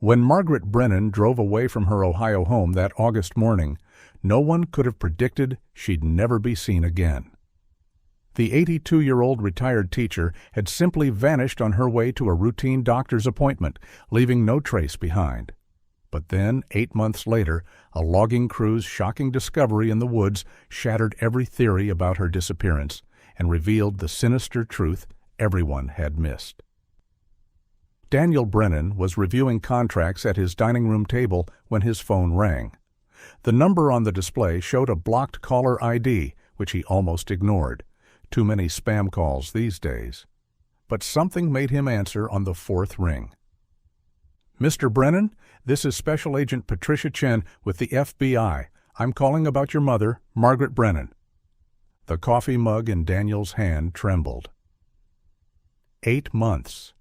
When Margaret Brennan drove away from her Ohio home that August morning, no one could have predicted she'd never be seen again. The 82-year-old retired teacher had simply vanished on her way to a routine doctor's appointment, leaving no trace behind. But then, 8 months later, a logging crew's shocking discovery in the woods shattered every theory about her disappearance and revealed the sinister truth everyone had missed. Daniel Brennan was reviewing contracts at his dining room table when his phone rang. The number on the display showed a blocked caller ID, which he almost ignored. Too many spam calls these days. But something made him answer on the fourth ring. "Mr. Brennan, this is Special Agent Patricia Chen with the FBI. I'm calling about your mother, Margaret Brennan." The coffee mug in Daniel's hand trembled. 8 months.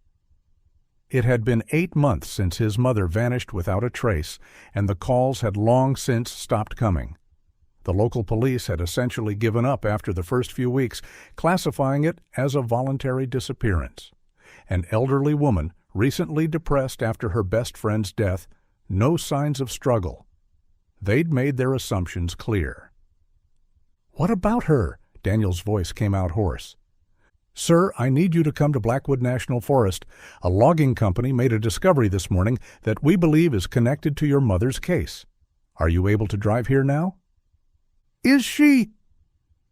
It had been 8 months since his mother vanished without a trace, and the calls had long since stopped coming. The local police had essentially given up after the first few weeks, classifying it as a voluntary disappearance. An elderly woman, recently depressed after her best friend's death, no signs of struggle. They'd made their assumptions clear. "What about her?" Daniel's voice came out hoarse. "Sir, I need you to come to Blackwood National Forest. A logging company made a discovery this morning that we believe is connected to your mother's case. Are you able to drive here now?" "Is she—"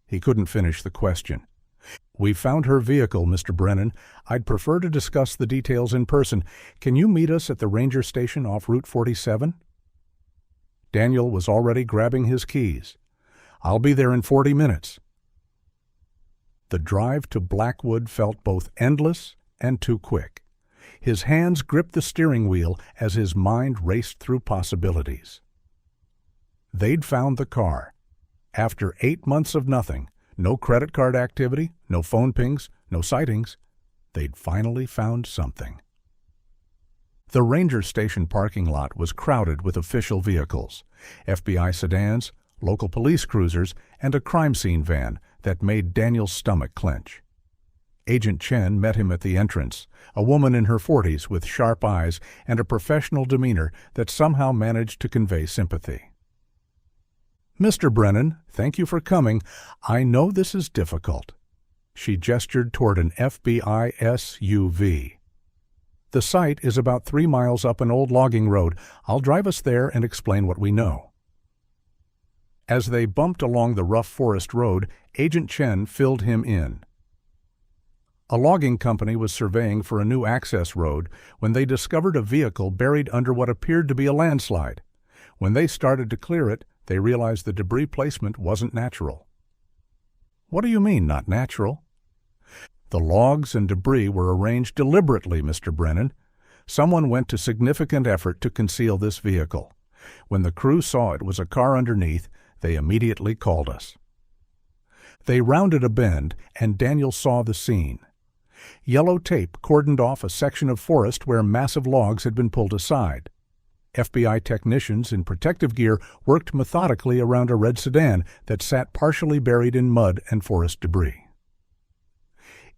He couldn't finish the question. "We found her vehicle, Mr. Brennan. I'd prefer to discuss the details in person. Can you meet us at the ranger station off Route 47? Daniel was already grabbing his keys. "I'll be there in 40 minutes. The drive to Blackwood felt both endless and too quick. His hands gripped the steering wheel as his mind raced through possibilities. They'd found the car. After 8 months of nothing, no credit card activity, no phone pings, no sightings, they'd finally found something. The ranger station parking lot was crowded with official vehicles, FBI sedans, local police cruisers, and a crime scene van that made Daniel's stomach clench. Agent Chen met him at the entrance, a woman in her 40s with sharp eyes and a professional demeanor that somehow managed to convey sympathy. "Mr. Brennan, thank you for coming. I know this is difficult." She gestured toward an FBI SUV. "The site is about 3 miles up an old logging road. I'll drive us there and explain what we know." As they bumped along the rough forest road, Agent Chen filled him in. A logging company was surveying for a new access road when they discovered a vehicle buried under what appeared to be a landslide. When they started to clear it, they realized the debris placement wasn't natural. "What do you mean, not natural?" "The logs and debris were arranged deliberately, Mr. Brennan. Someone went to significant effort to conceal this vehicle. When the crew saw it was a car underneath, they immediately called us." They rounded a bend, and Daniel saw the scene. Yellow tape cordoned off a section of forest where massive logs had been pulled aside. FBI technicians in protective gear worked methodically around a red sedan that sat partially buried in mud and forest debris.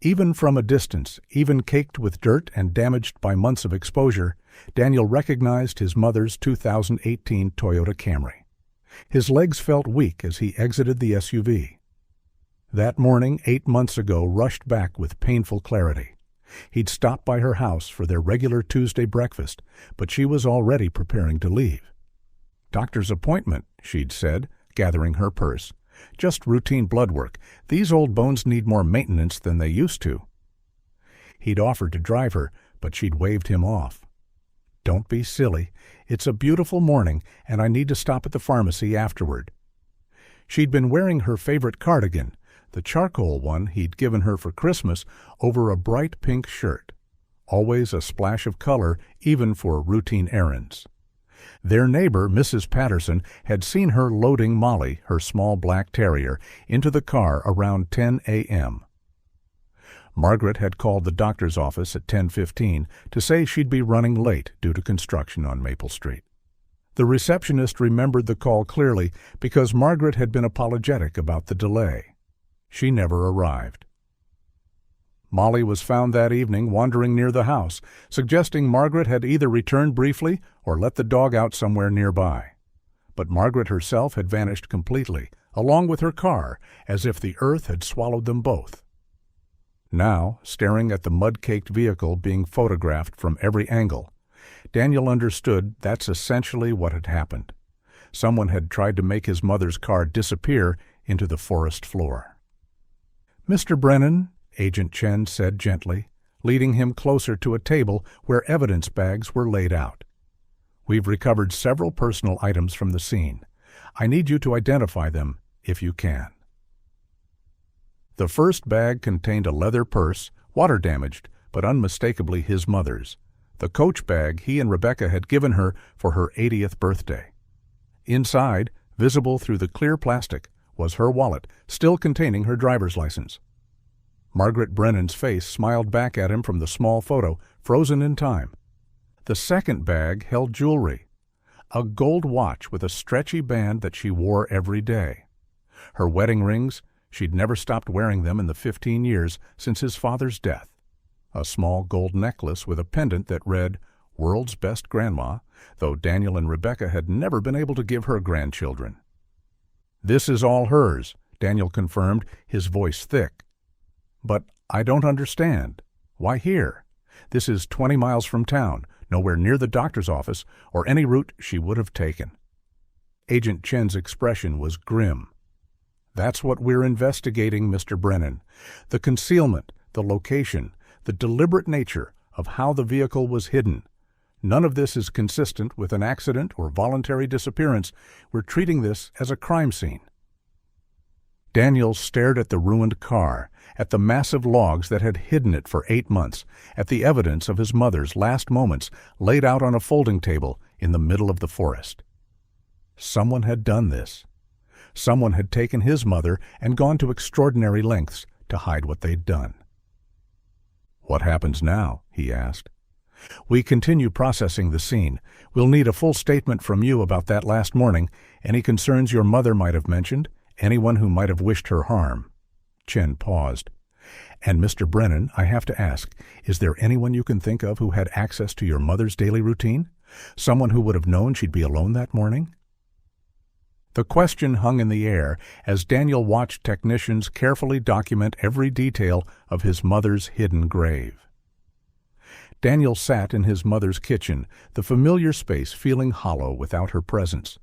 Even from a distance, even caked with dirt and damaged by months of exposure, Daniel recognized his mother's 2018 Toyota Camry. His legs felt weak as he exited the SUV. That morning, 8 months ago, rushed back with painful clarity. He'd stopped by her house for their regular Tuesday breakfast, but she was already preparing to leave. "Doctor's appointment," she'd said, gathering her purse. "Just routine blood work. These old bones need more maintenance than they used to." He'd offered to drive her, but she'd waved him off. "Don't be silly. It's a beautiful morning, and I need to stop at the pharmacy afterward." She'd been wearing her favorite cardigan, the charcoal one he'd given her for Christmas, over a bright pink shirt. Always a splash of color, even for routine errands. Their neighbor, Mrs. Patterson, had seen her loading Molly, her small black terrier, into the car around 10 a.m. Margaret had called the doctor's office at 10:15 to say she'd be running late due to construction on Maple Street. The receptionist remembered the call clearly because Margaret had been apologetic about the delay. She never arrived. Molly was found that evening wandering near the house, suggesting Margaret had either returned briefly or let the dog out somewhere nearby. But Margaret herself had vanished completely, along with her car, as if the earth had swallowed them both. Now, staring at the mud-caked vehicle being photographed from every angle, Daniel understood that's essentially what had happened. Someone had tried to make his mother's car disappear into the forest floor. "Mr. Brennan," Agent Chen said gently, leading him closer to a table where evidence bags were laid out. "We've recovered several personal items from the scene. I need you to identify them, if you can." The first bag contained a leather purse, water-damaged, but unmistakably his mother's, the Coach bag he and Rebecca had given her for her 80th birthday. Inside, visible through the clear plastic, was her wallet, still containing her driver's license. Margaret Brennan's face smiled back at him from the small photo, frozen in time. The second bag held jewelry, a gold watch with a stretchy band that she wore every day. Her wedding rings, she'd never stopped wearing them in the 15 years since his father's death. A small gold necklace with a pendant that read, "World's Best Grandma," though Daniel and Rebecca had never been able to give her grandchildren. "This is all hers," Daniel confirmed, his voice thick. "But I don't understand. Why here? This is 20 miles from town, nowhere near the doctor's office or any route she would have taken." Agent Chen's expression was grim. "That's what we're investigating, Mr. Brennan. The concealment, the location, the deliberate nature of how the vehicle was hidden. None of this is consistent with an accident or voluntary disappearance. We're treating this as a crime scene." Daniel stared at the ruined car, at the massive logs that had hidden it for 8 months, at the evidence of his mother's last moments laid out on a folding table in the middle of the forest. Someone had done this. Someone had taken his mother and gone to extraordinary lengths to hide what they'd done. "What happens now?" he asked. "We continue processing the scene. We'll need a full statement from you about that last morning, any concerns your mother might have mentioned, anyone who might have wished her harm." Chen paused. "And Mr. Brennan, I have to ask, is there anyone you can think of who had access to your mother's daily routine? Someone who would have known she'd be alone that morning?" The question hung in the air as Daniel watched technicians carefully document every detail of his mother's hidden grave. Daniel sat in his mother's kitchen, the familiar space feeling hollow without her presence.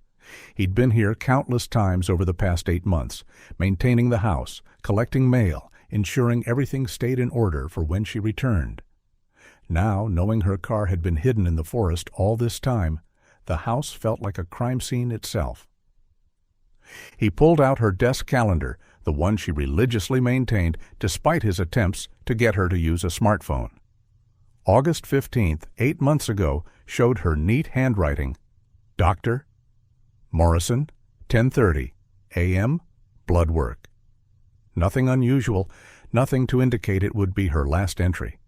He'd been here countless times over the past 8 months, maintaining the house, collecting mail, ensuring everything stayed in order for when she returned. Now, knowing her car had been hidden in the forest all this time, the house felt like a crime scene itself. He pulled out her desk calendar, the one she religiously maintained despite his attempts to get her to use a smartphone. August 15th, 8 months ago, showed her neat handwriting. Dr. Morrison, 10:30 a.m., blood work. Nothing unusual, nothing to indicate it would be her last entry.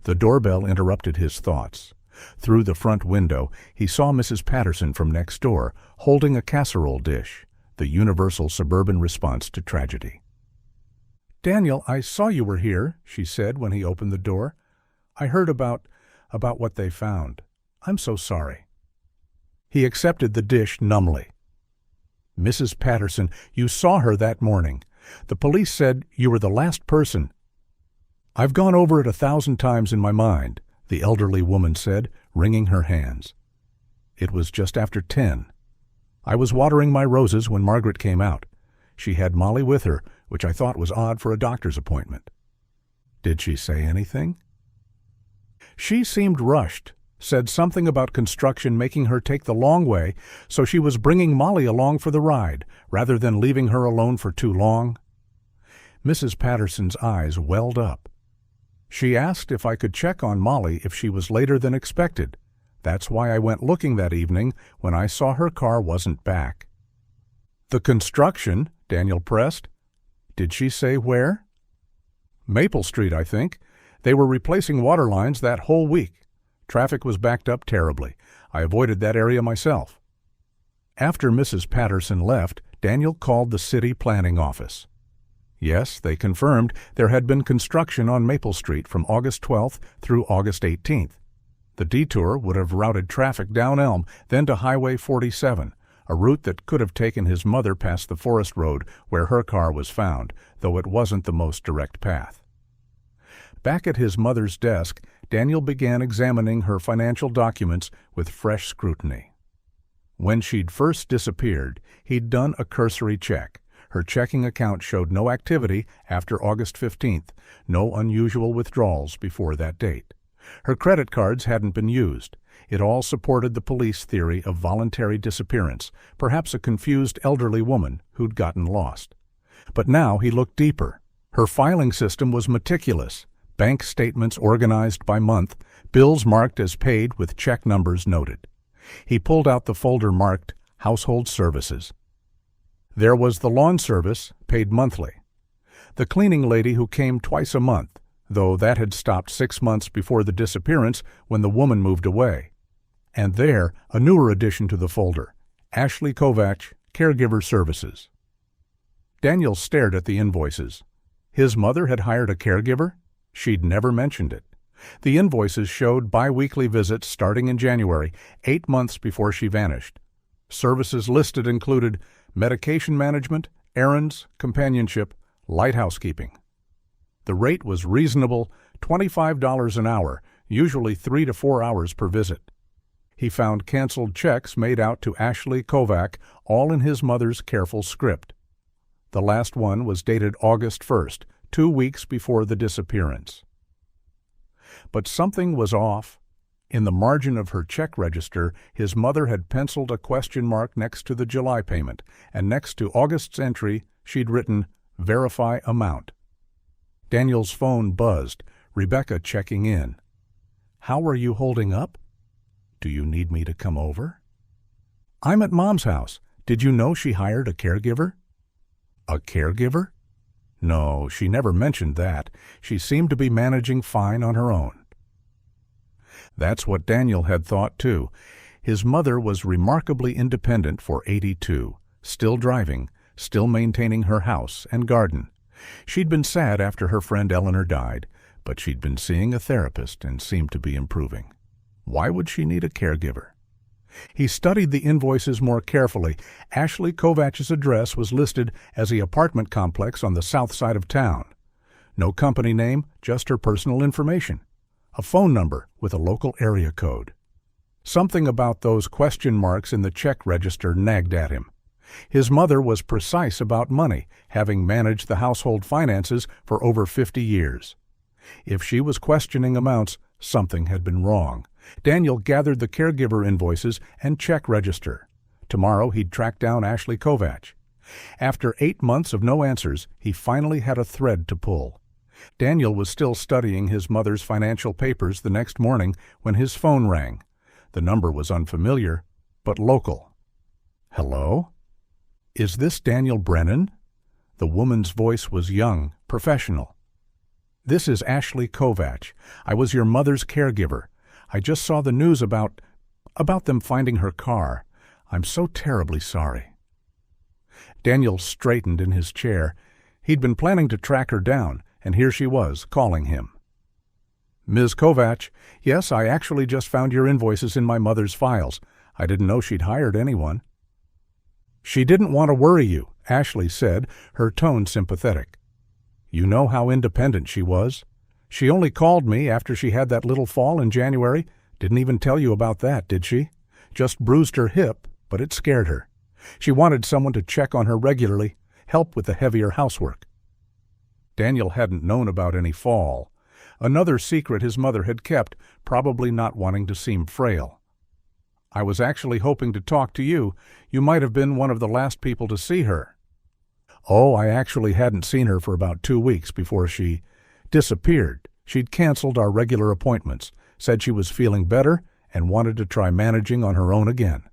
The doorbell interrupted his thoughts. Through the front window, he saw Mrs. Patterson from next door, holding a casserole dish, the universal suburban response to tragedy. "Daniel, I saw you were here," she said when he opened the door. "I heard about what they found. I'm so sorry." He accepted the dish numbly. "Mrs. Patterson, you saw her that morning. The police said you were the last person." "I've gone over it 1,000 times in my mind," the elderly woman said, wringing her hands. "It was just after 10. I was watering my roses when Margaret came out. She had Molly with her, which I thought was odd for a doctor's appointment." "Did she say anything?" "She seemed rushed, said something about construction making her take the long way, so she was bringing Molly along for the ride, rather than leaving her alone for too long." Mrs. Patterson's eyes welled up. "She asked if I could check on Molly if she was later than expected. That's why I went looking that evening when I saw her car wasn't back." "The construction?" Daniel pressed. "Did she say where?" "Maple Street, I think. They were replacing water lines that whole week. Traffic was backed up terribly. I avoided that area myself." After Mrs. Patterson left, Daniel called the city planning office. Yes, they confirmed there had been construction on Maple Street from August 12th through August 18th. The detour would have routed traffic down Elm, then to Highway 47, a route that could have taken his mother past the forest road where her car was found, though it wasn't the most direct path. Back at his mother's desk, Daniel began examining her financial documents with fresh scrutiny. When she'd first disappeared, he'd done a cursory check. Her checking account showed no activity after August 15th, no unusual withdrawals before that date. Her credit cards hadn't been used. It all supported the police theory of voluntary disappearance, perhaps a confused elderly woman who'd gotten lost. But now he looked deeper. Her filing system was meticulous. Bank statements organized by month, bills marked as paid with check numbers noted. He pulled out the folder marked Household Services. There was the lawn service, paid monthly. The cleaning lady who came twice a month, though that had stopped 6 months before the disappearance when the woman moved away. And there, a newer addition to the folder, Ashley Kovach, Caregiver Services. Daniel stared at the invoices. His mother had hired a caregiver? She'd never mentioned it. The invoices showed bi-weekly visits starting in January, 8 months before she vanished. Services listed included medication management, errands, companionship, light housekeeping. The rate was reasonable, $25 an hour, usually 3 to 4 hours per visit. He found canceled checks made out to Ashley Kovach, all in his mother's careful script. The last one was dated August 1st, 2 weeks before the disappearance. But something was off. In the margin of her check register, his mother had penciled a question mark next to the July payment, and next to August's entry, she'd written, "Verify amount." Daniel's phone buzzed, Rebecca checking in. "How are you holding up? Do you need me to come over?" "I'm at Mom's house. Did you know she hired a caregiver?" "A caregiver?" No, she never mentioned that. She seemed to be managing fine on her own. That's what Daniel had thought, too. His mother was remarkably independent for 82, still driving, still maintaining her house and garden. She'd been sad after her friend Eleanor died, but she'd been seeing a therapist and seemed to be improving. Why would she need a caregiver? He studied the invoices more carefully. Ashley Kovach's address was listed as the apartment complex on the south side of town. No company name, just her personal information. A phone number with a local area code. Something about those question marks in the check register nagged at him. His mother was precise about money, having managed the household finances for over 50 years. If she was questioning amounts, something had been wrong. Daniel gathered the caregiver invoices and check register. Tomorrow he'd track down Ashley Kovach. After 8 months of no answers, he finally had a thread to pull. Daniel was still studying his mother's financial papers the next morning when his phone rang. The number was unfamiliar, but local. "Hello? Is this Daniel Brennan?" The woman's voice was young, professional. "This is Ashley Kovach. I was your mother's caregiver. I just saw the news about them finding her car. I'm so terribly sorry." Daniel straightened in his chair. He'd been planning to track her down, and here she was, calling him. "Ms. Kovach, yes, I actually just found your invoices in my mother's files. I didn't know she'd hired anyone." "She didn't want to worry you," Ashley said, her tone sympathetic. "You know how independent she was. She only called me after she had that little fall in January. Didn't even tell you about that, did she? Just bruised her hip, but it scared her. She wanted someone to check on her regularly, help with the heavier housework." Daniel hadn't known about any fall. Another secret his mother had kept, probably not wanting to seem frail. "I was actually hoping to talk to you. You might have been one of the last people to see her." "Oh, I actually hadn't seen her for about 2 weeks before she disappeared. She'd canceled our regular appointments, said she was feeling better, and wanted to try managing on her own again."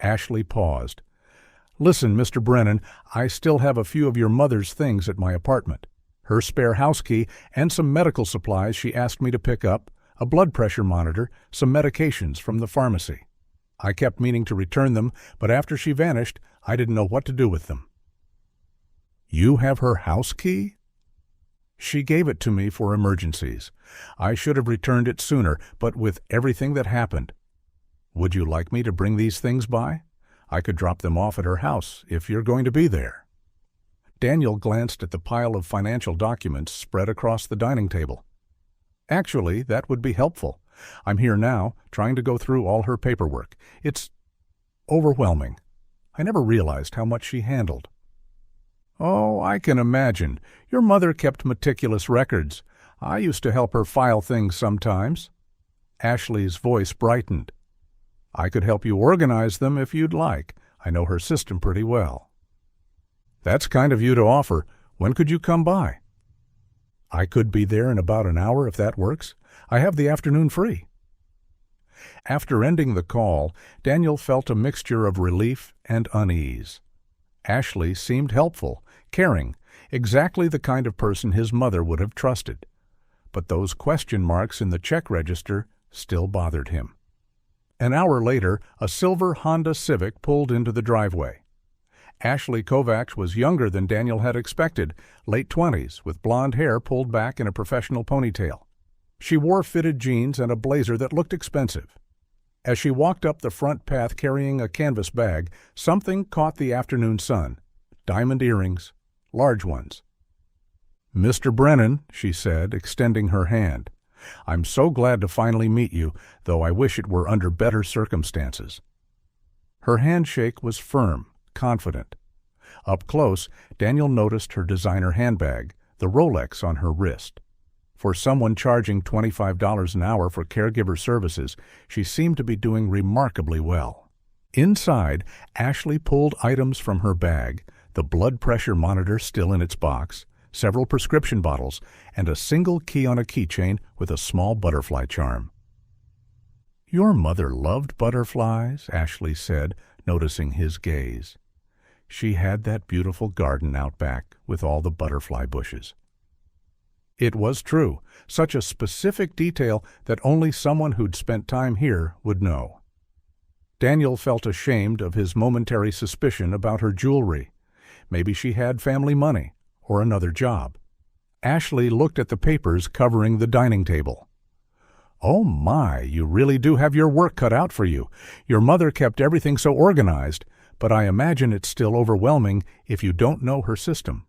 Ashley paused. "Listen, Mr. Brennan, I still have a few of your mother's things at my apartment. Her spare house key and some medical supplies she asked me to pick up, a blood pressure monitor, some medications from the pharmacy. I kept meaning to return them, but after she vanished, I didn't know what to do with them." You have her house key? She gave it to me for emergencies. I should have returned it sooner, but with everything that happened. Would you like me to bring these things by? I could drop them off at her house if you're going to be there. Daniel glanced at the pile of financial documents spread across the dining table. Actually, that would be helpful. I'm here now, trying to go through all her paperwork. It's overwhelming. I never realized how much she handled. Oh, I can imagine. Your mother kept meticulous records. I used to help her file things sometimes. Ashley's voice brightened. I could help you organize them if you'd like. I know her system pretty well. That's kind of you to offer. When could you come by? I could be there in about an hour if that works. I have the afternoon free. After ending the call, Daniel felt a mixture of relief and unease. Ashley seemed helpful, caring, exactly the kind of person his mother would have trusted. But those question marks in the check register still bothered him. An hour later, a silver Honda Civic pulled into the driveway. Ashley Kovacs was younger than Daniel had expected, late 20s, with blonde hair pulled back in a professional ponytail. She wore fitted jeans and a blazer that looked expensive. As she walked up the front path carrying a canvas bag, something caught the afternoon sun. Diamond earrings, large ones. "Mr. Brennan," she said, extending her hand. "I'm so glad to finally meet you, though I wish it were under better circumstances." Her handshake was firm, confident. Up close, Daniel noticed her designer handbag, the Rolex on her wrist. For someone charging $25 an hour for caregiver services, she seemed to be doing remarkably well. Inside, Ashley pulled items from her bag, the blood pressure monitor still in its box, several prescription bottles, and a single key on a keychain with a small butterfly charm. "Your mother loved butterflies," Ashley said, noticing his gaze. She had that beautiful garden out back with all the butterfly bushes. It was true, such a specific detail that only someone who'd spent time here would know. Daniel felt ashamed of his momentary suspicion about her jewelry. Maybe she had family money or another job. Ashley looked at the papers covering the dining table. "Oh my, you really do have your work cut out for you. Your mother kept everything so organized, but I imagine it's still overwhelming if you don't know her system."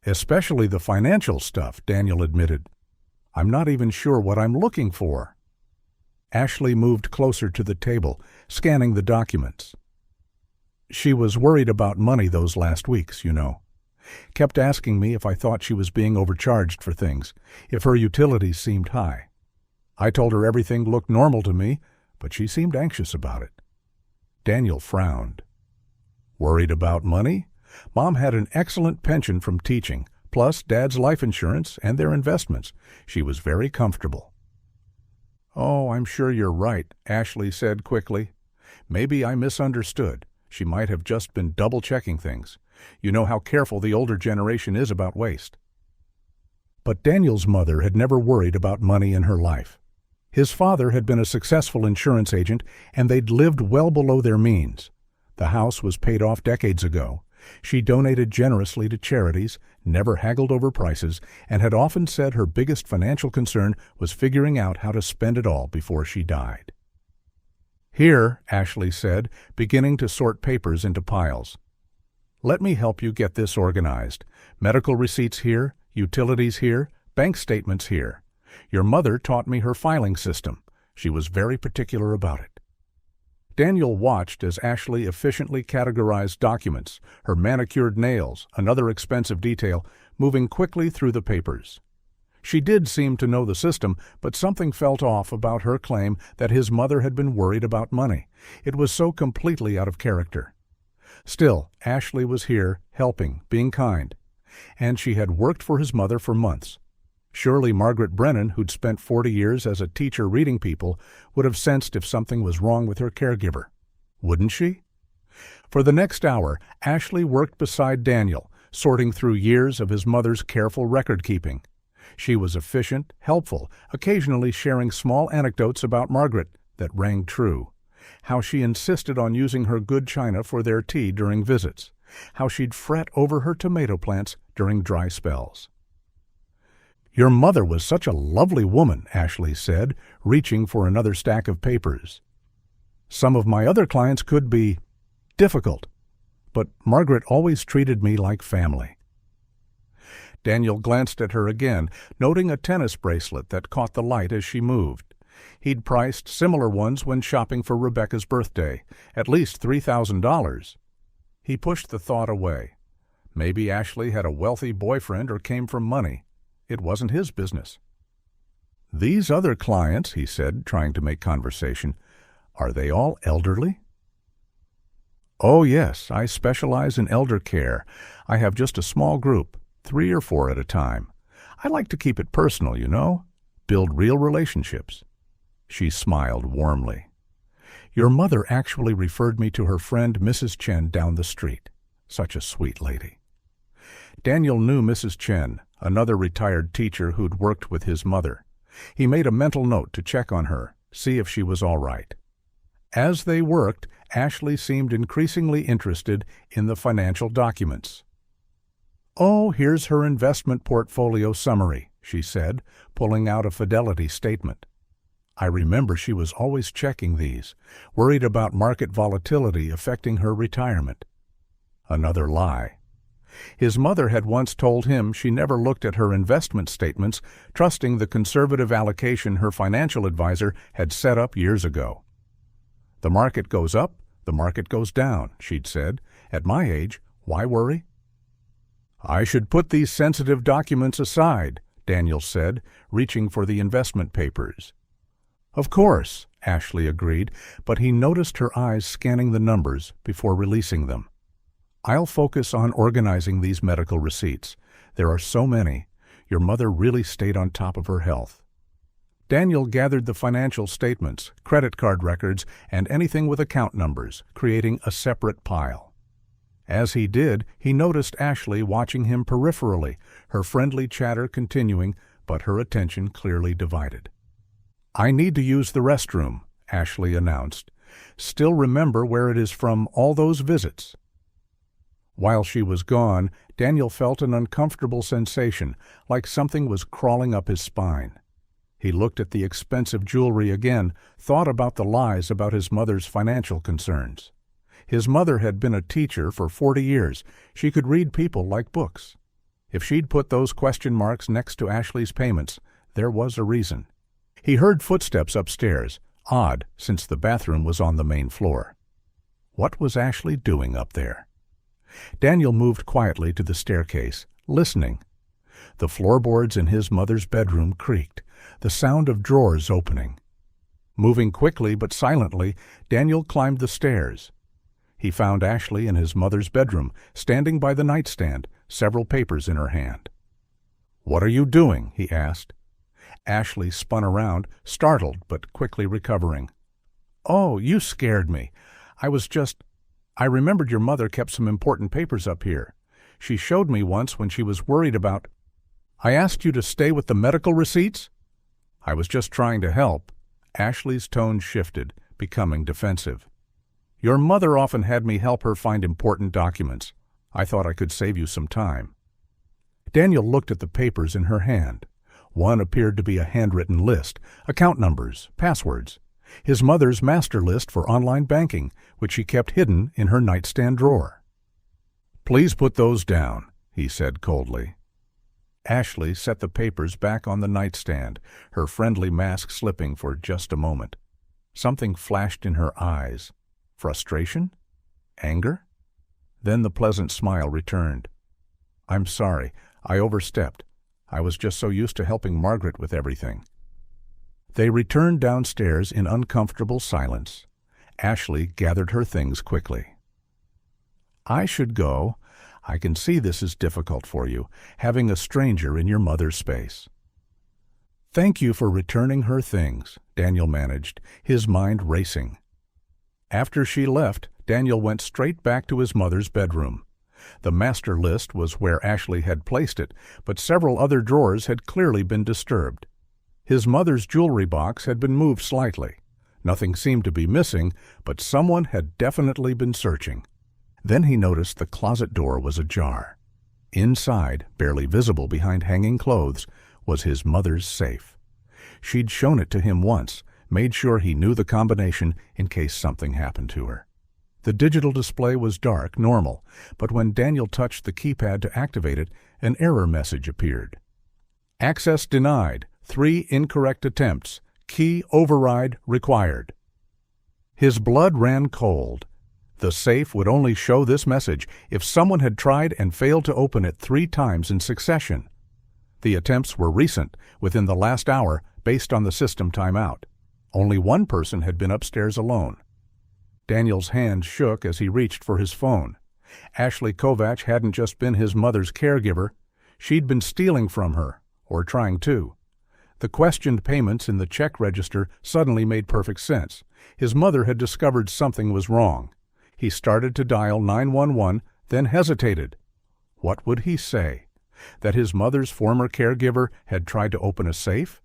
"Especially the financial stuff," Daniel admitted. "I'm not even sure what I'm looking for." Ashley moved closer to the table, scanning the documents. "She was worried about money those last weeks, you know. Kept asking me if I thought she was being overcharged for things, if her utilities seemed high. I told her everything looked normal to me, but she seemed anxious about it." Daniel frowned. "Worried about money? Mom had an excellent pension from teaching, plus Dad's life insurance and their investments. She was very comfortable." "Oh, I'm sure you're right," Ashley said quickly. "Maybe I misunderstood. She might have just been double-checking things. You know how careful the older generation is about waste." But Daniel's mother had never worried about money in her life. His father had been a successful insurance agent, and they'd lived well below their means. The house was paid off decades ago. She donated generously to charities, never haggled over prices, and had often said her biggest financial concern was figuring out how to spend it all before she died. "Here," Ashley said, beginning to sort papers into piles. "Let me help you get this organized. Medical receipts here, utilities here, bank statements here. Your mother taught me her filing system. She was very particular about it." Daniel watched as Ashley efficiently categorized documents, her manicured nails, another expensive detail, moving quickly through the papers. She did seem to know the system, but something felt off about her claim that his mother had been worried about money. It was so completely out of character. Still, Ashley was here, helping, being kind. And she had worked for his mother for months. Surely Margaret Brennan, who'd spent 40 years as a teacher reading people, would have sensed if something was wrong with her caregiver. Wouldn't she? For the next hour, Ashley worked beside Daniel, sorting through years of his mother's careful record-keeping. She was efficient, helpful, occasionally sharing small anecdotes about Margaret that rang true. How she insisted on using her good china for their tea during visits. how she'd fret over her tomato plants during dry spells. "Your mother was such a lovely woman," Ashley said, reaching for another stack of papers. "Some of my other clients could be difficult, but Margaret always treated me like family." Daniel glanced at her again, noting a tennis bracelet that caught the light as she moved. He'd priced similar ones when shopping for Rebecca's birthday, at least $3,000. He pushed the thought away. Maybe Ashley had a wealthy boyfriend or came from money. It wasn't his business. "These other clients," he said, trying to make conversation, "are they all elderly?" "Oh, yes, I specialize in elder care. I have just a small group, 3 or 4 at a time. I like to keep it personal, you know, build real relationships." She smiled warmly. "Your mother actually referred me to her friend Mrs. Chen down the street. Such a sweet lady." Daniel knew Mrs. Chen, another retired teacher who'd worked with his mother. He made a mental note to check on her, see if she was all right. As they worked, Ashley seemed increasingly interested in the financial documents. "Oh, here's her investment portfolio summary," she said, pulling out a Fidelity statement. "I remember she was always checking these, worried about market volatility affecting her retirement." Another lie. His mother had once told him she never looked at her investment statements, trusting the conservative allocation her financial advisor had set up years ago. "The market goes up, the market goes down," she'd said. "At my age, why worry?" "I should put these sensitive documents aside," Daniel said, reaching for the investment papers. "Of course," Ashley agreed, but he noticed her eyes scanning the numbers before releasing them. "I'll focus on organizing these medical receipts. There are so many. Your mother really stayed on top of her health." Daniel gathered the financial statements, credit card records, and anything with account numbers, creating a separate pile. As he did, he noticed Ashley watching him peripherally, her friendly chatter continuing, but her attention clearly divided. "I need to use the restroom," Ashley announced. "Still remember where it is from all those visits." While she was gone, Daniel felt an uncomfortable sensation, like something was crawling up his spine. He looked at the expensive jewelry again, thought about the lies about his mother's financial concerns. His mother had been a teacher for 40 years. She could read people like books. If she'd put those question marks next to Ashley's payments, there was a reason. He heard footsteps upstairs, odd since the bathroom was on the main floor. What was Ashley doing up there? Daniel moved quietly to the staircase, listening. The floorboards in his mother's bedroom creaked, the sound of drawers opening. Moving quickly but silently, Daniel climbed the stairs. He found Ashley in his mother's bedroom, standing by the nightstand, several papers in her hand. "What are you doing?" he asked. Ashley spun around, startled but quickly recovering. "Oh, you scared me. I remembered your mother kept some important papers up here. She showed me once when she was worried about—" "I asked you to stay with the medical receipts?" "I was just trying to help." Ashley's tone shifted, becoming defensive. "Your mother often had me help her find important documents. I thought I could save you some time." Daniel looked at the papers in her hand. One appeared to be a handwritten list, account numbers, passwords. His mother's master list for online banking, which she kept hidden in her nightstand drawer. "Please put those down," he said coldly. Ashley set the papers back on the nightstand, her friendly mask slipping for just a moment. Something flashed in her eyes. Frustration? Anger? Then the pleasant smile returned. "I'm sorry, I overstepped. I was just so used to helping Margaret with everything." They returned downstairs in uncomfortable silence. Ashley gathered her things quickly. "I should go. I can see this is difficult for you, having a stranger in your mother's space." "Thank you for returning her things," Daniel managed, his mind racing. After she left, Daniel went straight back to his mother's bedroom. The master list was where Ashley had placed it, but several other drawers had clearly been disturbed. His mother's jewelry box had been moved slightly. Nothing seemed to be missing, but someone had definitely been searching. Then he noticed the closet door was ajar. Inside, barely visible behind hanging clothes, was his mother's safe. She'd shown it to him once, made sure he knew the combination in case something happened to her. The digital display was dark, normal, but when Daniel touched the keypad to activate it, an error message appeared. Access denied. 3 incorrect attempts. Key override required. His blood ran cold. The safe would only show this message if someone had tried and failed to open it 3 times in succession. The attempts were recent, within the last hour, based on the system timeout. Only one person had been upstairs alone. Daniel's hand shook as he reached for his phone. Ashley Kovach hadn't just been his mother's caregiver. She'd been stealing from her, or trying to. The questioned payments in the check register suddenly made perfect sense. His mother had discovered something was wrong. He started to dial 911, then hesitated. What would he say? That his mother's former caregiver had tried to open a safe?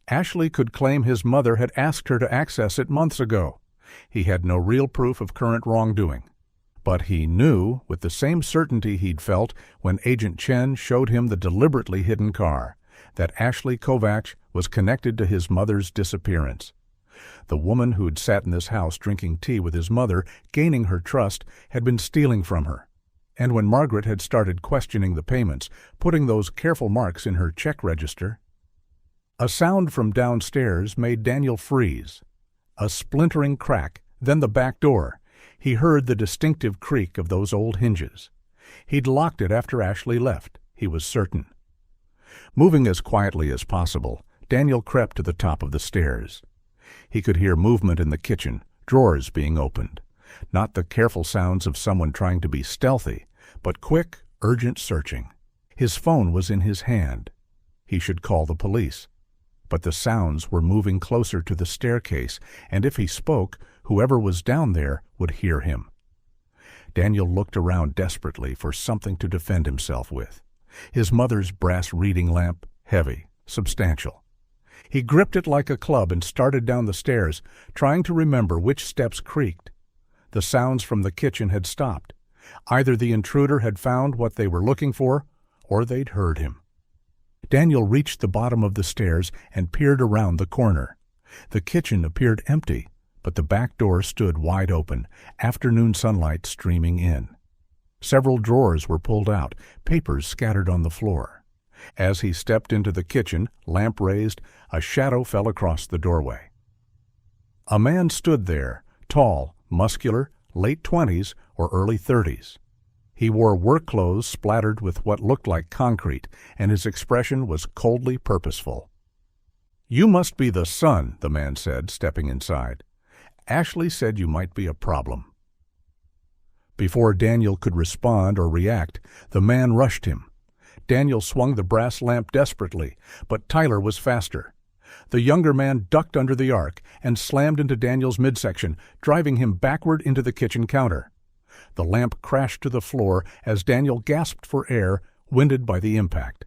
Ashley could claim his mother had asked her to access it months ago. He had no real proof of current wrongdoing. But he knew, with the same certainty he'd felt when Agent Chen showed him the deliberately hidden car, that Ashley Kovach was connected to his mother's disappearance. The woman who'd sat in this house drinking tea with his mother, gaining her trust, had been stealing from her. And when Margaret had started questioning the payments, putting those careful marks in her check register, a sound from downstairs made Daniel freeze. A splintering crack, then the back door. He heard the distinctive creak of those old hinges. He'd locked it after Ashley left, he was certain. Moving as quietly as possible, Daniel crept to the top of the stairs. He could hear movement in the kitchen, drawers being opened. Not the careful sounds of someone trying to be stealthy, but quick, urgent searching. His phone was in his hand. He should call the police. But the sounds were moving closer to the staircase, and if he spoke, whoever was down there would hear him. Daniel looked around desperately for something to defend himself with. His mother's brass reading lamp, heavy, substantial. He gripped it like a club and started down the stairs, trying to remember which steps creaked. The sounds from the kitchen had stopped. Either the intruder had found what they were looking for, or they'd heard him. Daniel reached the bottom of the stairs and peered around the corner. The kitchen appeared empty, but the back door stood wide open, afternoon sunlight streaming in. Several drawers were pulled out, papers scattered on the floor. As he stepped into the kitchen, lamp raised, a shadow fell across the doorway. A man stood there, tall, muscular, late 20s or early 30s. He wore work clothes splattered with what looked like concrete, and his expression was coldly purposeful. "You must be the son," the man said, stepping inside. "Ashley said you might be a problem." Before Daniel could respond or react, the man rushed him. Daniel swung the brass lamp desperately, but Tyler was faster. The younger man ducked under the arc and slammed into Daniel's midsection, driving him backward into the kitchen counter. The lamp crashed to the floor as Daniel gasped for air, winded by the impact.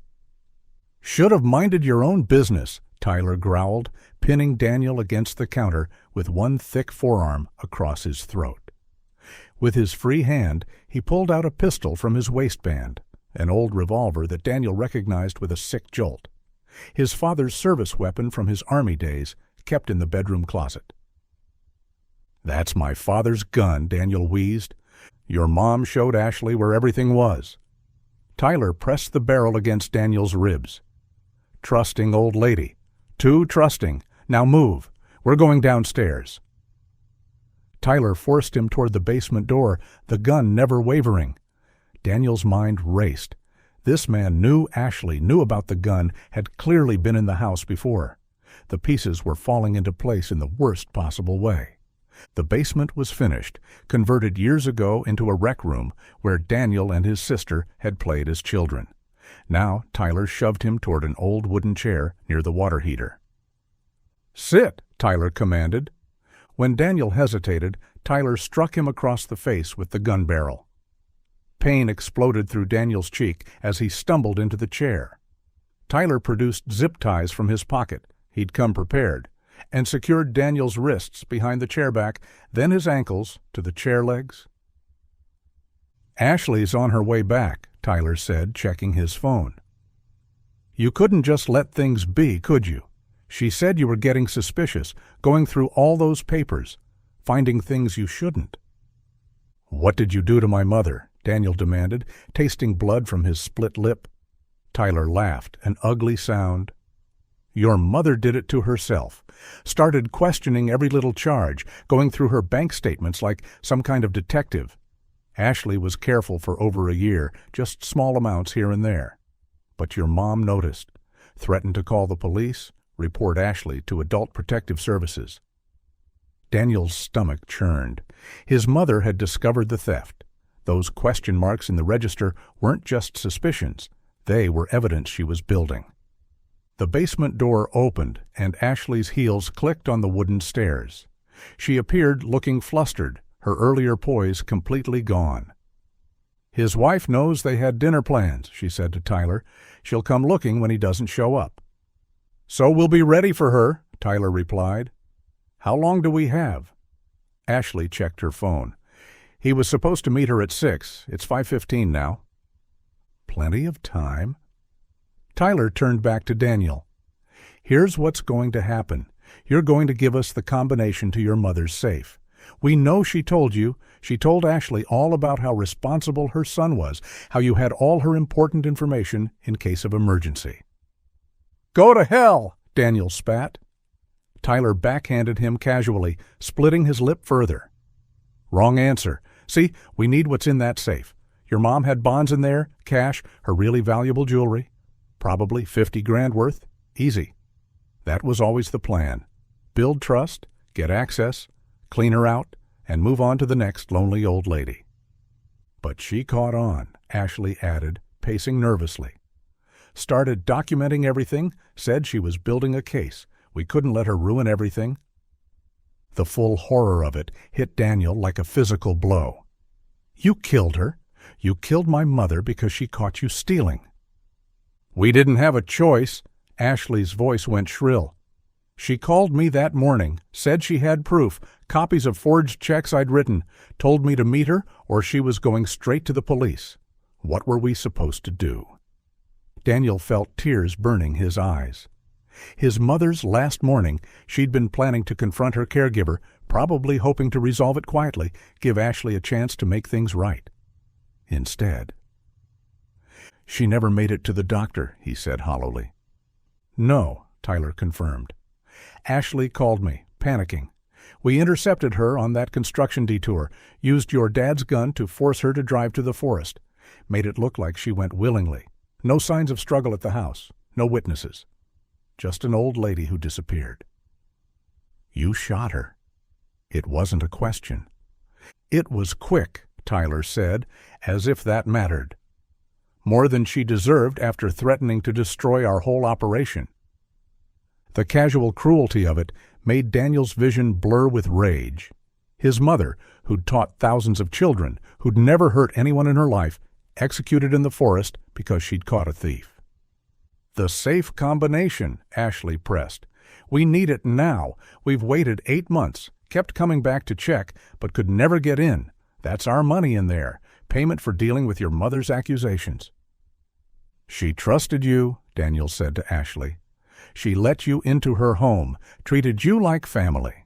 "Should have minded your own business," Tyler growled, pinning Daniel against the counter with one thick forearm across his throat. With his free hand, he pulled out a pistol from his waistband, an old revolver that Daniel recognized with a sick jolt. His father's service weapon from his Army days, kept in the bedroom closet. "That's my father's gun," Daniel wheezed. "Your mom showed Ashley where everything was." Tyler pressed the barrel against Daniel's ribs. "Trusting old lady. Too trusting. Now move. We're going downstairs." Tyler forced him toward the basement door, the gun never wavering. Daniel's mind raced. This man knew Ashley, knew about the gun, had clearly been in the house before. The pieces were falling into place in the worst possible way. The basement was finished, converted years ago into a rec room where Daniel and his sister had played as children. Now Tyler shoved him toward an old wooden chair near the water heater. "Sit," Tyler commanded. When Daniel hesitated, Tyler struck him across the face with the gun barrel. Pain exploded through Daniel's cheek as he stumbled into the chair. Tyler produced zip ties from his pocket, he'd come prepared, and secured Daniel's wrists behind the chair back, then his ankles to the chair legs. "Ashley's on her way back," Tyler said, checking his phone. "You couldn't just let things be, could you? She said you were getting suspicious, going through all those papers, finding things you shouldn't." "What did you do to my mother?" Daniel demanded, tasting blood from his split lip. Tyler laughed, an ugly sound. "Your mother did it to herself. Started questioning every little charge, going through her bank statements like some kind of detective. Ashley was careful for over a year, just small amounts here and there. But your mom noticed, threatened to call the police, report Ashley to Adult Protective Services." Daniel's stomach churned. His mother had discovered the theft. Those question marks in the register weren't just suspicions. They were evidence she was building. The basement door opened, and Ashley's heels clicked on the wooden stairs. She appeared looking flustered, her earlier poise completely gone. "His wife knows they had dinner plans," she said to Tyler. "She'll come looking when he doesn't show up." "So we'll be ready for her," Tyler replied. "How long do we have?" Ashley checked her phone. "He was supposed to meet her at 6. It's 5:15 now." "Plenty of time." Tyler turned back to Daniel. "Here's what's going to happen. You're going to give us the combination to your mother's safe. We know she told you. She told Ashley all about how responsible her son was, how you had all her important information in case of emergency." "Go to hell!" Daniel spat. Tyler backhanded him casually, splitting his lip further. "Wrong answer. See, we need what's in that safe. Your mom had bonds in there, cash, her really valuable jewelry. Probably 50 grand worth. Easy. That was always the plan. Build trust, get access, clean her out, and move on to the next lonely old lady." "But she caught on," Ashley added, pacing nervously. "Started documenting everything, said she was building a case. We couldn't let her ruin everything." The full horror of it hit Daniel like a physical blow. "You killed her. You killed my mother because she caught you stealing." "We didn't have a choice." Ashley's voice went shrill. "She called me that morning, said she had proof, copies of forged checks I'd written, told me to meet her or she was going straight to the police. What were we supposed to do?" Daniel felt tears burning his eyes. His mother's last morning, she'd been planning to confront her caregiver, probably hoping to resolve it quietly, give Ashley a chance to make things right. Instead, "She never made it to the doctor," he said hollowly. "No," Tyler confirmed. "Ashley called me, panicking. We intercepted her on that construction detour, used your dad's gun to force her to drive to the forest. Made it look like she went willingly. No signs of struggle at the house, no witnesses. Just an old lady who disappeared." "You shot her." It wasn't a question. "It was quick," Tyler said, as if that mattered. "More than she deserved after threatening to destroy our whole operation." The casual cruelty of it made Daniel's vision blur with rage. His mother, who'd taught thousands of children, who'd never hurt anyone in her life, executed in the forest because she'd caught a thief. "The safe combination," Ashley pressed. "We need it now. We've waited 8 months, kept coming back to check, but could never get in. That's our money in there, payment for dealing with your mother's accusations." "She trusted you," Daniel said to Ashley. "She let you into her home, treated you like family."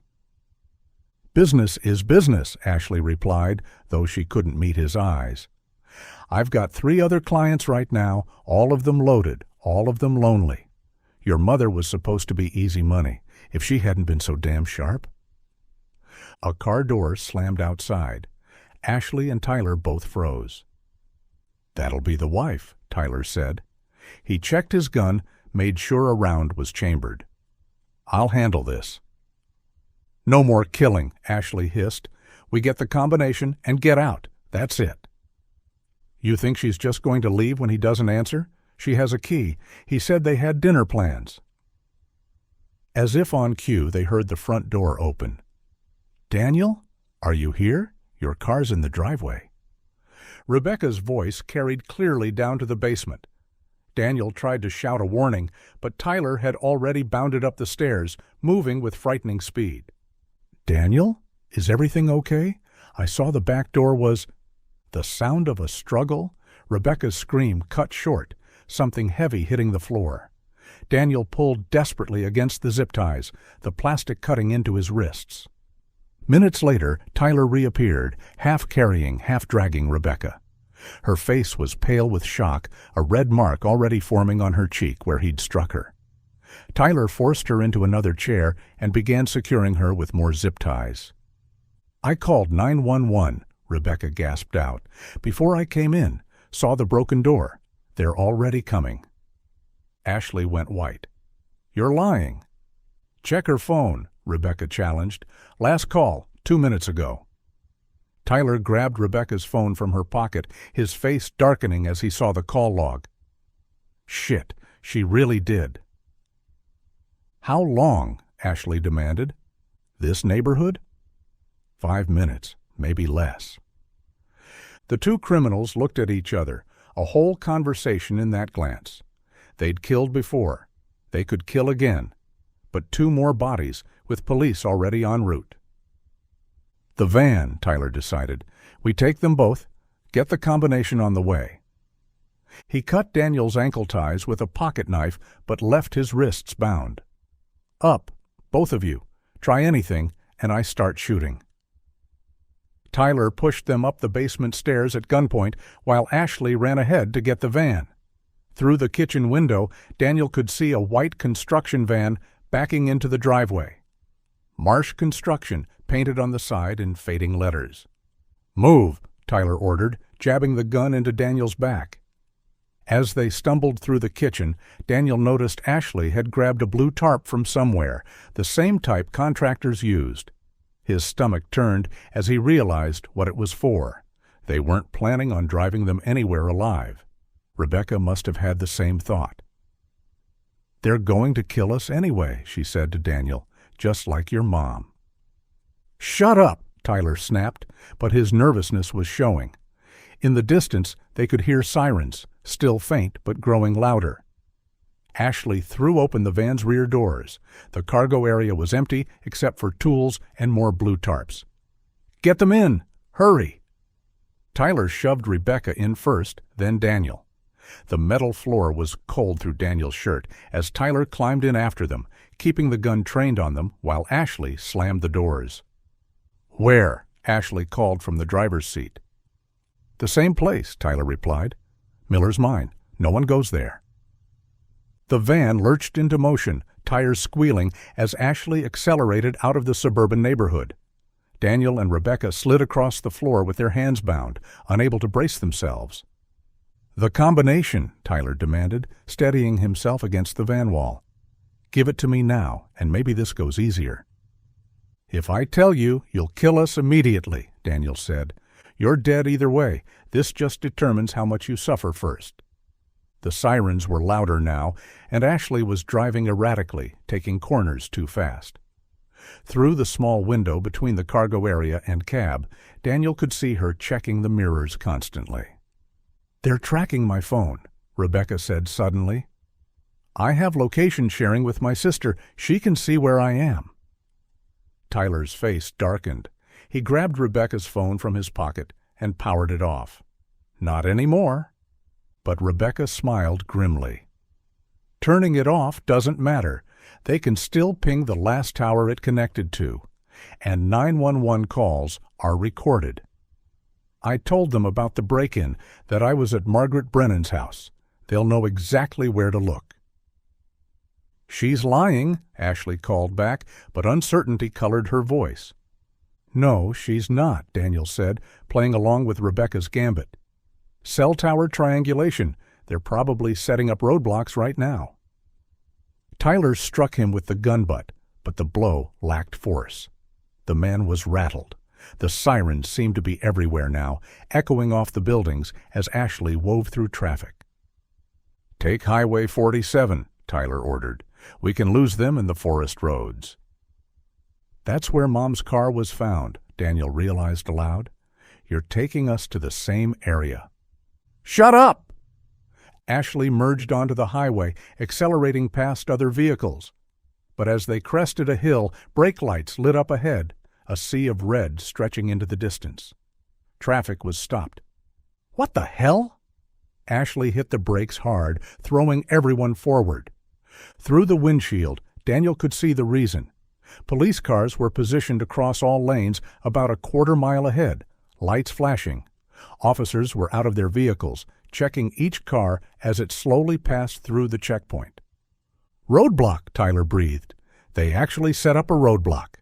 "Business is business," Ashley replied, though she couldn't meet his eyes. "I've got 3 other clients right now, all of them loaded, all of them lonely. Your mother was supposed to be easy money, if she hadn't been so damn sharp." A car door slammed outside. Ashley and Tyler both froze. "That'll be the wife," Tyler said. He checked his gun, made sure a round was chambered. "I'll handle this." "No more killing," Ashley hissed. "We get the combination and get out. That's it." "You think she's just going to leave when he doesn't answer? She has a key. He said they had dinner plans." As if on cue, they heard the front door open. "Daniel? Are you here? Your car's in the driveway." Rebecca's voice carried clearly down to the basement. Daniel tried to shout a warning, but Tyler had already bounded up the stairs, moving with frightening speed. "Daniel? Is everything okay? I saw the back door was—" The sound of a struggle? Rebecca's scream cut short, something heavy hitting the floor. Daniel pulled desperately against the zip ties, the plastic cutting into his wrists. Minutes later, Tyler reappeared, half carrying, half dragging Rebecca. Her face was pale with shock, a red mark already forming on her cheek where he'd struck her. Tyler forced her into another chair and began securing her with more zip ties. "I called 911, Rebecca gasped out. "Before I came in, saw the broken door. They're already coming." Ashley went white. "You're lying." "Check her phone," Rebecca challenged. "Last call, 2 minutes ago." Tyler grabbed Rebecca's phone from her pocket, his face darkening as he saw the call log. Shit, she really did. "How long?" Ashley demanded. "This neighborhood?" 5 minutes, maybe less. The two criminals looked at each other, a whole conversation in that glance. They'd killed before. They could kill again. But 2 more bodies, with police already en route. "The van," Tyler decided. "We take them both. Get the combination on the way." He cut Daniel's ankle ties with a pocket knife, but left his wrists bound. "Up, both of you. Try anything, and I start shooting." Tyler pushed them up the basement stairs at gunpoint while Ashley ran ahead to get the van. Through the kitchen window, Daniel could see a white construction van backing into the driveway. Marsh Construction painted on the side in fading letters. "Move," Tyler ordered, jabbing the gun into Daniel's back. As they stumbled through the kitchen, Daniel noticed Ashley had grabbed a blue tarp from somewhere, the same type contractors used. His stomach turned as he realized what it was for. They weren't planning on driving them anywhere alive. Rebecca must have had the same thought. "They're going to kill us anyway," she said to Daniel, "just like your mom." "Shut up," Tyler snapped, but his nervousness was showing. In the distance, they could hear sirens, still faint but growing louder. Ashley threw open the van's rear doors. The cargo area was empty except for tools and more blue tarps. "Get them in! Hurry!" Tyler shoved Rebecca in first, then Daniel. The metal floor was cold through Daniel's shirt as Tyler climbed in after them, keeping the gun trained on them while Ashley slammed the doors. "Where?" Ashley called from the driver's seat. "The same place," Tyler replied. "Miller's Mine. No one goes there." The van lurched into motion, tires squealing as Ashley accelerated out of the suburban neighborhood. Daniel and Rebecca slid across the floor with their hands bound, unable to brace themselves. "The combination," Tyler demanded, steadying himself against the van wall. "Give it to me now, and maybe this goes easier." "If I tell you, you'll kill us immediately," Daniel said. "You're dead either way. This just determines how much you suffer first." The sirens were louder now, and Ashley was driving erratically, taking corners too fast. Through the small window between the cargo area and cab, Daniel could see her checking the mirrors constantly. "They're tracking my phone," Rebecca said suddenly. "I have location sharing with my sister. She can see where I am." Tyler's face darkened. He grabbed Rebecca's phone from his pocket and powered it off. "Not anymore." But Rebecca smiled grimly. "Turning it off doesn't matter. They can still ping the last tower it connected to. And 911 calls are recorded. I told them about the break-in, that I was at Margaret Brennan's house. They'll know exactly where to look." "She's lying," Ashley called back, but uncertainty colored her voice. "No, she's not," Daniel said, playing along with Rebecca's gambit. "Cell tower triangulation. They're probably setting up roadblocks right now." Tyler struck him with the gun butt, but the blow lacked force. The man was rattled. The sirens seemed to be everywhere now, echoing off the buildings as Ashley wove through traffic. "Take Highway 47, Tyler ordered. "We can lose them in the forest roads." "That's where Mom's car was found," Daniel realized aloud. "You're taking us to the same area." "Shut up!" Ashley merged onto the highway, accelerating past other vehicles. But as they crested a hill, brake lights lit up ahead, a sea of red stretching into the distance. Traffic was stopped. What the hell? Ashley hit the brakes hard, throwing everyone forward. Through the windshield, Daniel could see the reason. Police cars were positioned across all lanes about a quarter-mile ahead, lights flashing. Officers were out of their vehicles, checking each car as it slowly passed through the checkpoint. "Roadblock," Tyler breathed. They actually set up a roadblock.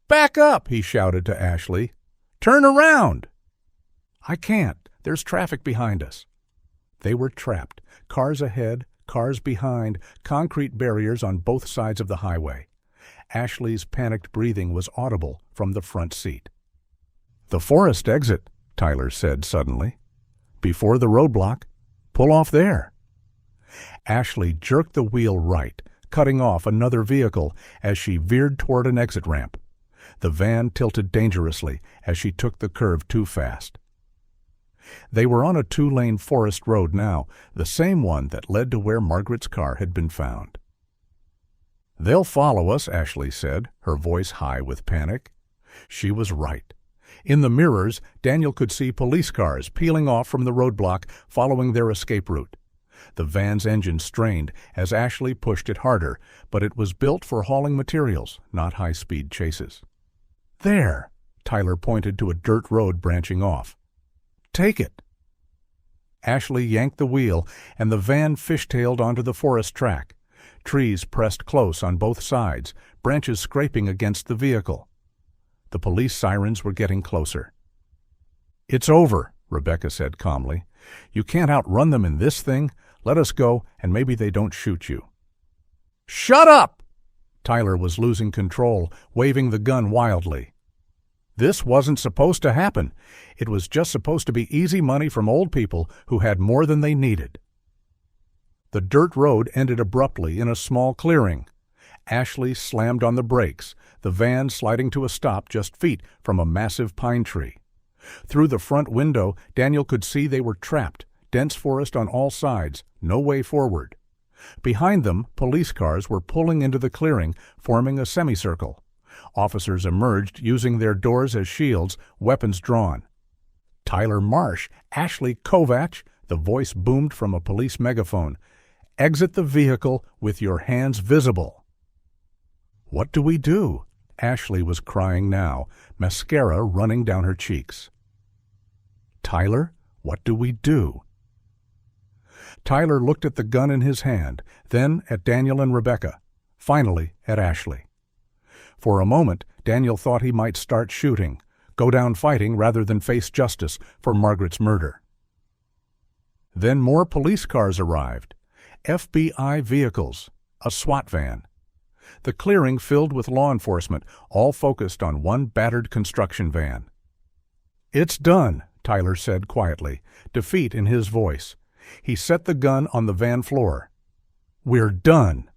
"Back up," he shouted to Ashley. "Turn around." "I can't. There's traffic behind us." They were trapped. Cars ahead, cars behind, concrete barriers on both sides of the highway. Ashley's panicked breathing was audible from the front seat. "The forest exit," Tyler said suddenly. "Before the roadblock. Pull off there." Ashley jerked the wheel right, cutting off another vehicle as she veered toward an exit ramp. The van tilted dangerously as she took the curve too fast. They were on a two-lane forest road now, the same one that led to where Margaret's car had been found. "They'll follow us," Ashley said, her voice high with panic. She was right. In the mirrors, Daniel could see police cars peeling off from the roadblock following their escape route. The van's engine strained as Ashley pushed it harder, but it was built for hauling materials, not high-speed chases. "There!" Tyler pointed to a dirt road branching off. "Take it." Ashley yanked the wheel, and the van fishtailed onto the forest track. Trees pressed close on both sides, branches scraping against the vehicle. The police sirens were getting closer. "It's over," Rebecca said calmly. "You can't outrun them in this thing. Let us go, and maybe they don't shoot you." "Shut up!" Tyler was losing control, waving the gun wildly. This wasn't supposed to happen. It was just supposed to be easy money from old people who had more than they needed. The dirt road ended abruptly in a small clearing. Ashley slammed on the brakes, the van sliding to a stop just feet from a massive pine tree. Through the front window, Daniel could see they were trapped, dense forest on all sides, no way forward. Behind them, police cars were pulling into the clearing, forming a semicircle. Officers emerged using their doors as shields, weapons drawn. "Tyler Marsh, Ashley Kovach," the voice boomed from a police megaphone. "Exit the vehicle with your hands visible." "What do we do?" Ashley was crying now, mascara running down her cheeks. "Tyler, what do we do?" Tyler looked at the gun in his hand, then at Daniel and Rebecca, finally at Ashley. For a moment, Daniel thought he might start shooting, go down fighting rather than face justice for Margaret's murder. Then more police cars arrived, FBI vehicles, a SWAT van. The clearing filled with law enforcement, all focused on one battered construction van. "It's done," Tyler said quietly, defeat in his voice. He set the gun on the van floor. "We're done."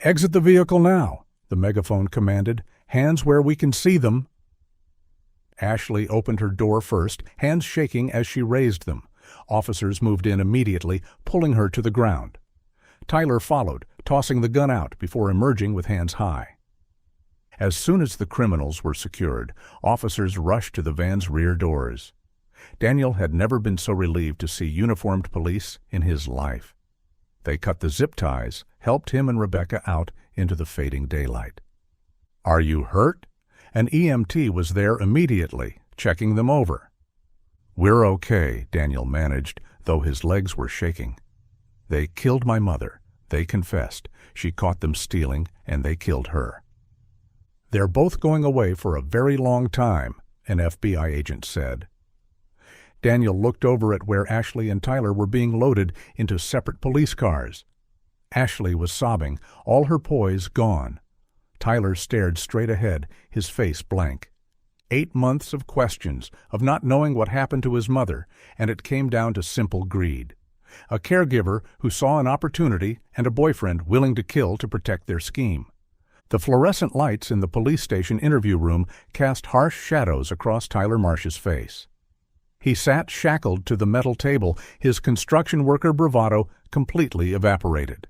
"Exit the vehicle now," the megaphone commanded. "Hands where we can see them." Ashley opened her door first, hands shaking as she raised them. Officers moved in immediately, pulling her to the ground. Tyler followed, tossing the gun out before emerging with hands high. As soon as the criminals were secured, officers rushed to the van's rear doors. Daniel had never been so relieved to see uniformed police in his life. They cut the zip ties, helped him and Rebecca out into the fading daylight. "Are you hurt?" An EMT was there immediately, checking them over. "We're okay," Daniel managed, though his legs were shaking. "They killed my mother. They confessed. She caught them stealing, and they killed her." "They're both going away for a very long time," an FBI agent said. Daniel looked over at where Ashley and Tyler were being loaded into separate police cars. Ashley was sobbing, all her poise gone. Tyler stared straight ahead, his face blank. 8 months of questions, of not knowing what happened to his mother, and it came down to simple greed. A caregiver who saw an opportunity and a boyfriend willing to kill to protect their scheme. The fluorescent lights in the police station interview room cast harsh shadows across Tyler Marsh's face. He sat shackled to the metal table, his construction worker bravado completely evaporated.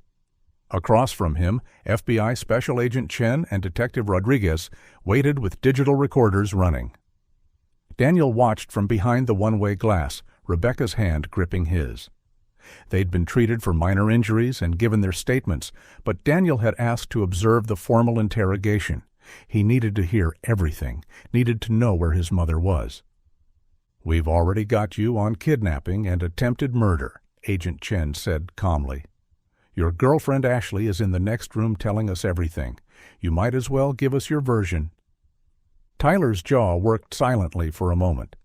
Across from him, FBI Special Agent Chen and Detective Rodriguez waited with digital recorders running. Daniel watched from behind the one-way glass, Rebecca's hand gripping his. They'd been treated for minor injuries and given their statements, but Daniel had asked to observe the formal interrogation. He needed to hear everything, needed to know where his mother was. "We've already got you on kidnapping and attempted murder," Agent Chen said calmly. "Your girlfriend Ashley is in the next room telling us everything. You might as well give us your version." Tyler's jaw worked silently for a moment.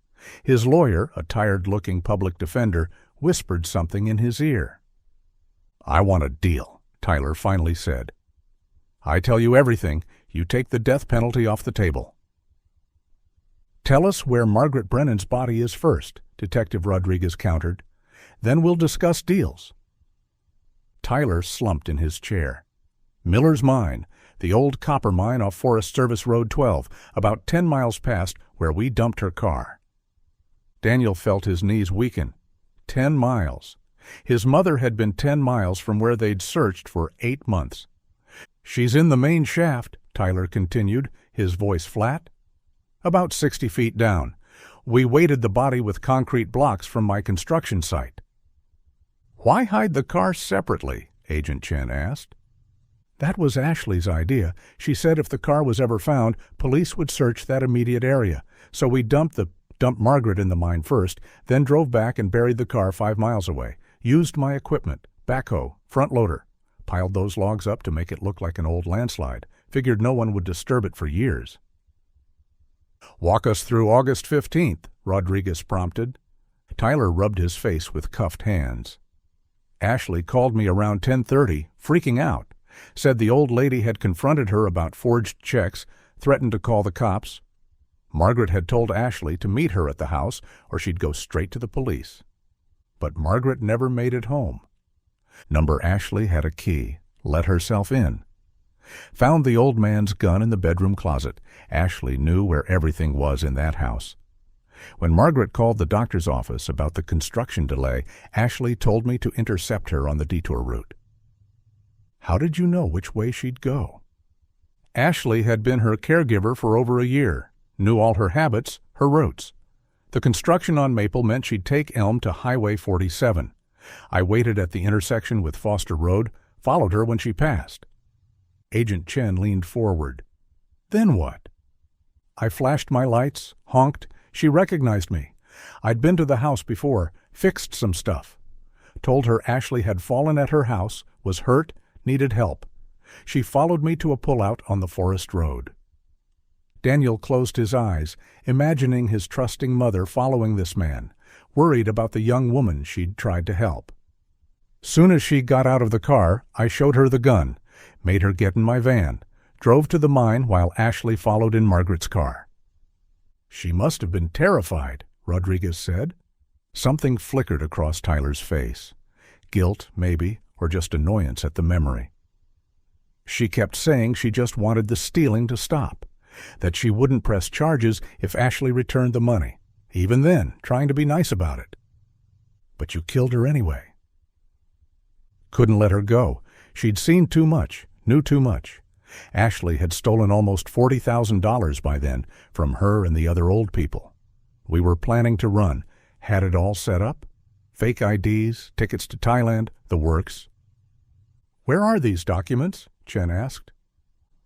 His lawyer, a tired-looking public defender, whispered something in his ear. "I want a deal," Tyler finally said. "I tell you everything, you take the death penalty off the table." "Tell us where Margaret Brennan's body is first," Detective Rodriguez countered. "Then we'll discuss deals." Tyler slumped in his chair. "Miller's Mine, the old copper mine off Forest Service Road 12, about 10 miles past where we dumped her car." Daniel felt his knees weaken. 10 miles. His mother had been 10 miles from where they'd searched for 8 months. "She's in the main shaft," Tyler continued, his voice flat. "About 60 feet down. We weighted the body with concrete blocks from my construction site." "Why hide the car separately?" Agent Chen asked. "That was Ashley's idea. She said if the car was ever found, police would search that immediate area. So we dumped Margaret in the mine first, then drove back and buried the car 5 miles away. Used my equipment, backhoe, front loader. Piled those logs up to make it look like an old landslide. Figured no one would disturb it for years." "Walk us through August 15th, Rodriguez prompted. Tyler rubbed his face with cuffed hands. "Ashley called me around 10:30, freaking out. Said the old lady had confronted her about forged checks, threatened to call the cops. Margaret had told Ashley to meet her at the house or she'd go straight to the police. But Margaret never made it home. Number Ashley had a key, let herself in. Found the old man's gun in the bedroom closet. Ashley knew where everything was in that house. When Margaret called the doctor's office about the construction delay, Ashley told me to intercept her on the detour route." "How did you know which way she'd go?" "Ashley had been her caregiver for over a year. Knew all her habits, her routes. The construction on Maple meant she'd take Elm to Highway 47. I waited at the intersection with Foster Road, followed her when she passed." Agent Chen leaned forward. "Then what?" "I flashed my lights, honked. She recognized me. I'd been to the house before, fixed some stuff. Told her Ashley had fallen at her house, was hurt, needed help. She followed me to a pullout on the Forest Road." Daniel closed his eyes, imagining his trusting mother following this man, worried about the young woman she'd tried to help. "Soon as she got out of the car, I showed her the gun, made her get in my van, drove to the mine while Ashley followed in Margaret's car." "She must have been terrified," Rodriguez said. Something flickered across Tyler's face. Guilt, maybe, or just annoyance at the memory. "She kept saying she just wanted the stealing to stop, that she wouldn't press charges if Ashley returned the money, even then, trying to be nice about it." "But you killed her anyway." "Couldn't let her go. She'd seen too much, knew too much. Ashley had stolen almost $40,000 by then from her and the other old people. We were planning to run, had it all set up. Fake IDs, tickets to Thailand, the works." "Where are these documents?" Chen asked.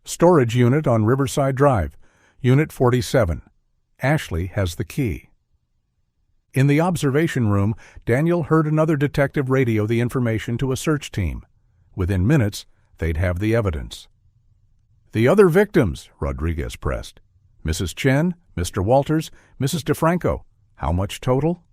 "Storage unit on Riverside Drive, Unit 47. Ashley has the key." In the observation room, Daniel heard another detective radio the information to a search team. Within minutes, they'd have the evidence. "The other victims," Rodriguez pressed. "Mrs. Chen, Mr. Walters, Mrs. DeFranco. How much total?"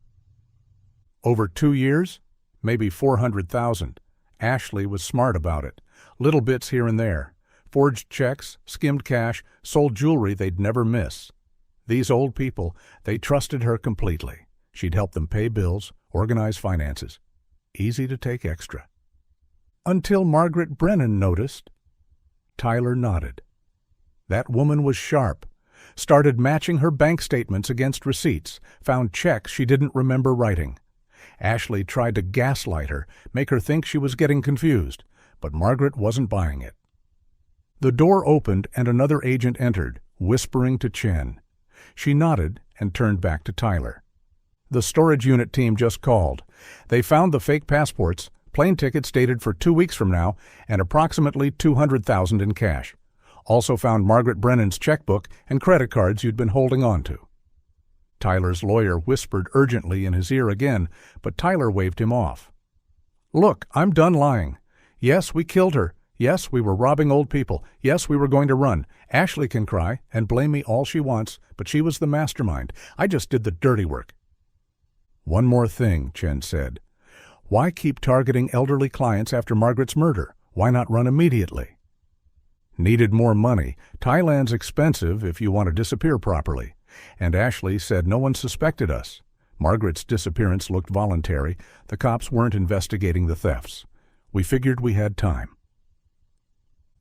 "Over 2 years? Maybe 400,000. Ashley was smart about it. Little bits here and there. Forged checks, skimmed cash, sold jewelry they'd never miss. These old people, they trusted her completely. She'd help them pay bills, organize finances. Easy to take extra." "Until Margaret Brennan noticed." Tyler nodded. "That woman was sharp. Started matching her bank statements against receipts, found checks she didn't remember writing. Ashley tried to gaslight her, make her think she was getting confused, but Margaret wasn't buying it." The door opened and another agent entered, whispering to Chen. She nodded, and turned back to Tyler. The storage unit team just called. They found the fake passports, plane tickets dated for 2 weeks from now, and approximately $200,000 in cash. Also found Margaret Brennan's checkbook and credit cards you'd been holding on to. Tyler's lawyer whispered urgently in his ear again, but Tyler waved him off. "Look, I'm done lying. Yes, we killed her. Yes, we were robbing old people. Yes, we were going to run. Ashley can cry and blame me all she wants, but she was the mastermind. I just did the dirty work." "One more thing," Chen said. "Why keep targeting elderly clients after Margaret's murder? Why not run immediately?" "Needed more money. Thailand's expensive if you want to disappear properly. And Ashley said no one suspected us. Margaret's disappearance looked voluntary. The cops weren't investigating the thefts. We figured we had time."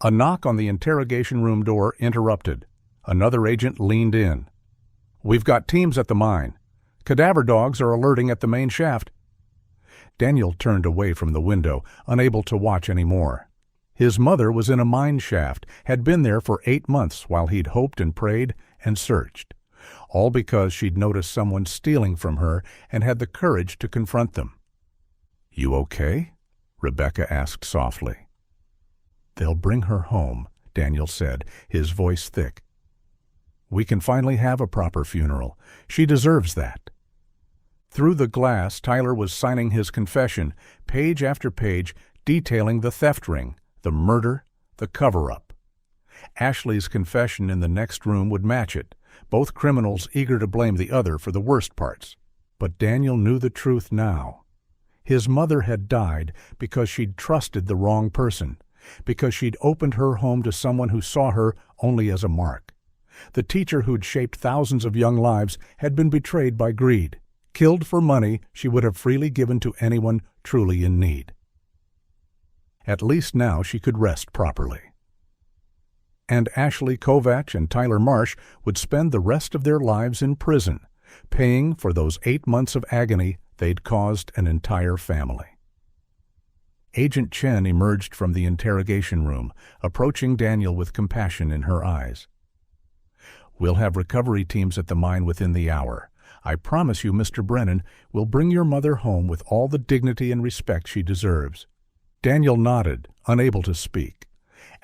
A knock on the interrogation room door interrupted. Another agent leaned in. "We've got teams at the mine. Cadaver dogs are alerting at the main shaft." Daniel turned away from the window, unable to watch any more. His mother was in a mine shaft, had been there for 8 months while he'd hoped and prayed and searched. All because she'd noticed someone stealing from her and had the courage to confront them. "You okay?" Rebecca asked softly. "They'll bring her home," Daniel said, his voice thick. "We can finally have a proper funeral. She deserves that." Through the glass, Tyler was signing his confession, page after page, detailing the theft ring, the murder, the cover-up. Ashley's confession in the next room would match it, both criminals eager to blame the other for the worst parts. But Daniel knew the truth now. His mother had died because she'd trusted the wrong person, because she'd opened her home to someone who saw her only as a mark. The teacher who'd shaped thousands of young lives had been betrayed by greed, killed for money she would have freely given to anyone truly in need. At least now she could rest properly. And Ashley Kovach and Tyler Marsh would spend the rest of their lives in prison, paying for those 8 months of agony they'd caused an entire family. Agent Chen emerged from the interrogation room, approaching Daniel with compassion in her eyes. "We'll have recovery teams at the mine within the hour. I promise you, Mr. Brennan, we'll bring your mother home with all the dignity and respect she deserves." Daniel nodded, unable to speak.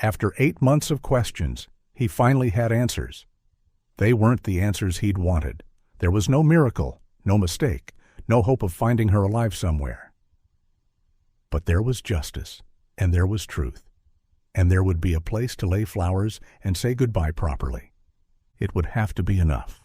After 8 months of questions, he finally had answers. They weren't the answers he'd wanted. There was no miracle, no mistake, no hope of finding her alive somewhere. But there was justice, and there was truth, and there would be a place to lay flowers and say goodbye properly. It would have to be enough.